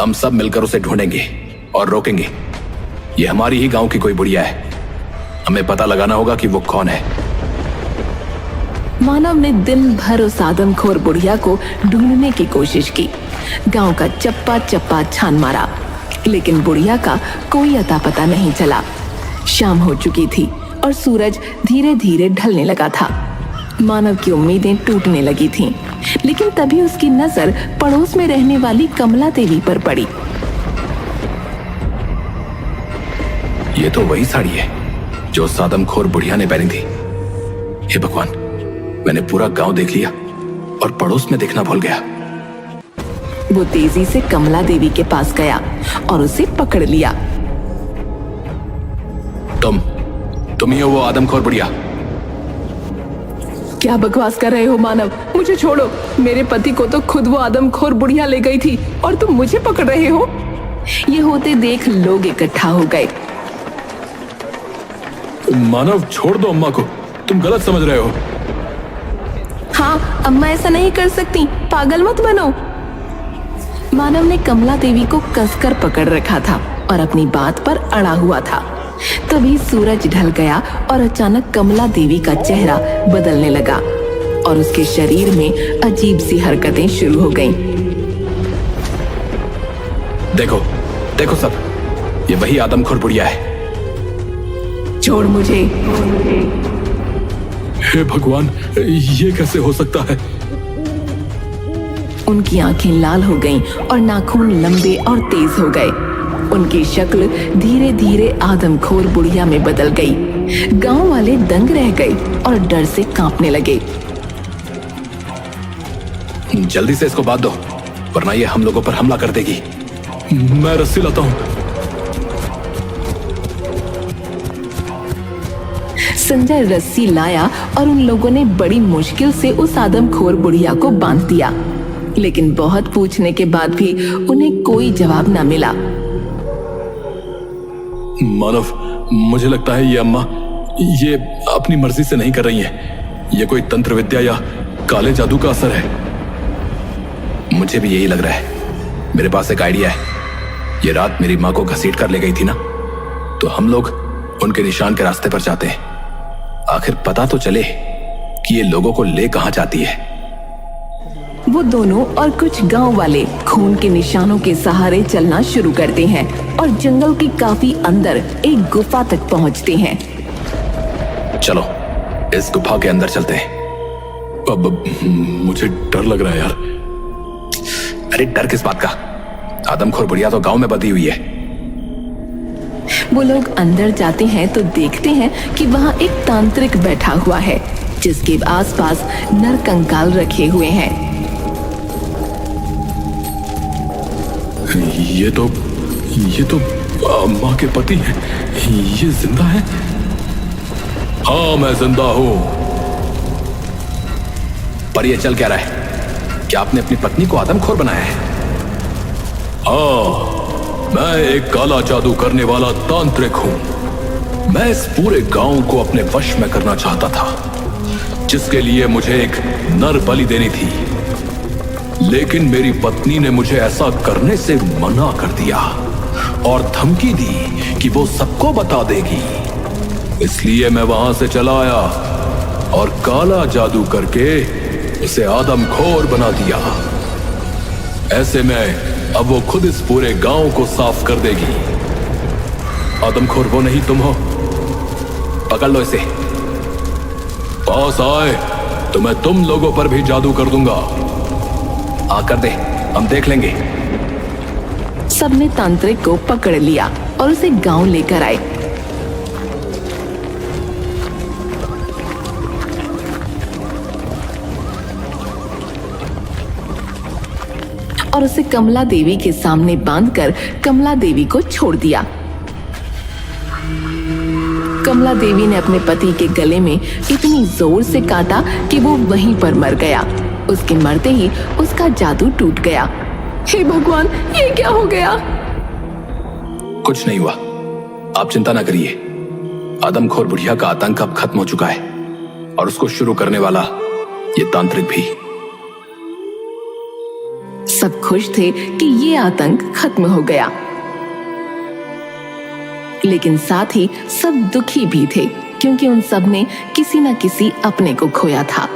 हम सब मिलकर उसे ढूंढेंगे और रोकेंगे। ये हमारी ही गांव की कोई बुढ़िया है, हमें पता लगाना होगा कि वो कौन है। मानव ने दिन भर उस आदमखोर बुढ़िया को ढूंढने की कोशिश की। गांव का चप्पा चप्पा छान मारा, लेकिन बुढ़िया का कोई अता पता नहीं चला। शाम हो चुकी थी और सूरज धीरे धीरे ढलने लगा था। मानव की उम्मीदें टूटने लगी थीं, लेकिन तभी उसकी नजर पड़ोस में रहने वाली कमला देवी पर पड़ी। ये तो वही साड़ी है जो उस आदमखोर बुढ़िया ने पहनी थी। हे भगवान, मैंने पूरा गांव देख लिया और पड़ोस में देखना भूल गया। वो तेजी से कमला देवी के पास गया और उसे पकड़ लिया। तुम ही हो वो आदमखोर बुढ़िया? क्या बकवास कर रहे हो मानव? मुझे छोड़ो। मेरे पति को तो खुद वो आदमखोर बुढ़िया ले गई थी और तुम मुझे पकड़ रहे हो। ये होते देख लोग इकट्ठा हो गए। मानव, छोड़ दो अम्मा को, तुम गलत समझ रहे हो। हाँ, अम्मा ऐसा नहीं कर सकती, पागल मत बनो। मानव ने कमला देवी को कसकर पकड़ रखा था और अपनी बात पर अड़ा हुआ था। तभी सूरज ढल गया और अचानक कमला देवी का चेहरा बदलने लगा और उसके शरीर में अजीब सी हरकतें शुरू हो गईं। देखो देखो सब, ये वही आदमखोर बुढ़िया है। छोड़ मुझे। हे भगवान, ये कैसे हो सकता है? उनकी आंखें लाल हो गईं और नाखून लंबे और तेज हो गए। उनकी शक्ल धीरे धीरे आदमखोर बुढ़िया में बदल गई। गांव वाले दंग रह गए और डर से कांपने लगे। जल्दी से इसको बांध दो, वरना ये हम लोगों पर हमला कर देगी। मैं रस्सी लाता हूं। संजय रस्सी लाया और उन लोगों ने बड़ी मुश्किल से उस आदमखोर बुढ़िया को बांध दिया, लेकिन बहुत पूछने के बाद भी उन्हें कोई जवाब न मिला। मानव, मुझे लगता है ये अम्मा ये अपनी मर्जी से नहीं कर रही हैं। ये कोई तंत्र विद्या या काले जादू का असर है। मुझे भी यही लग रहा है। मेरे पास एक आइडिया है। ये रात मेरी माँ को घसीट कर ले गई थी ना, तो हम लोग उनके निशान के रास्ते पर जाते हैं। आखिर पता तो चले कि ये लोगों को ले कहां जाती है। वो दोनों और कुछ गांव वाले खून के निशानों के सहारे चलना शुरू करते हैं और जंगल के काफी अंदर एक गुफा तक पहुंचते हैं। चलो इस गुफा के अंदर चलते हैं। अब मुझे डर लग रहा है यार। अरे डर किस बात का? आदमखोर बुढ़िया तो गांव में बंधी हुई है। वो लोग अंदर जाते हैं तो देखते हैं कि वहाँ एक तांत्रिक बैठा हुआ है, जिसके आसपास नर कंकाल रखे हुए हैं। ये तो माँ के पति हैं। ये जिंदा है? हाँ, मैं जिंदा हूं। पर ये चल क्या रहा है? क्या आपने अपनी पत्नी को आदमखोर बनाया है? हाँ, मैं एक काला जादू करने वाला तांत्रिक हूं। मैं इस पूरे गांव को अपने वश में करना चाहता था, जिसके लिए मुझे एक नर बलि देनी थी। लेकिन मेरी पत्नी ने मुझे ऐसा करने से मना कर दिया और धमकी दी कि वो सबको बता देगी। इसलिए मैं वहां से चला आया और काला जादू करके उसे आदमखोर बना दिया। ऐसे में अब वो खुद इस पूरे गांव को साफ कर देगी। आदमखोर वो नहीं, तुम हो। पकड़ लो इसे। पास आए तो मैं तुम लोगों पर भी जादू कर दूंगा। आकर दे, हम देख लेंगे। सबने तांत्रिक को पकड़ लिया और उसे गांव लेकर आए। और उसे कमला देवी के सामने बांधकर कमला देवी को छोड़ दिया। कमला देवी ने अपने पति के गले में इतनी जोर से काटा कि वो वहीं पर मर गया। उसके मरते ही उसका जादू टूट गया। हे भगवान, ये क्या हो गया? कुछ नहीं हुआ, आप चिंता ना करिए। आदमखोर बुढ़िया का आतंक अब खत्म हो चुका है और उसको शुरू करने वाला ये तांत्रिक भी। सब खुश थे कि ये आतंक खत्म हो गया, लेकिन साथ ही सब दुखी भी थे क्योंकि उन सब ने किसी न किसी अपने को खोया था।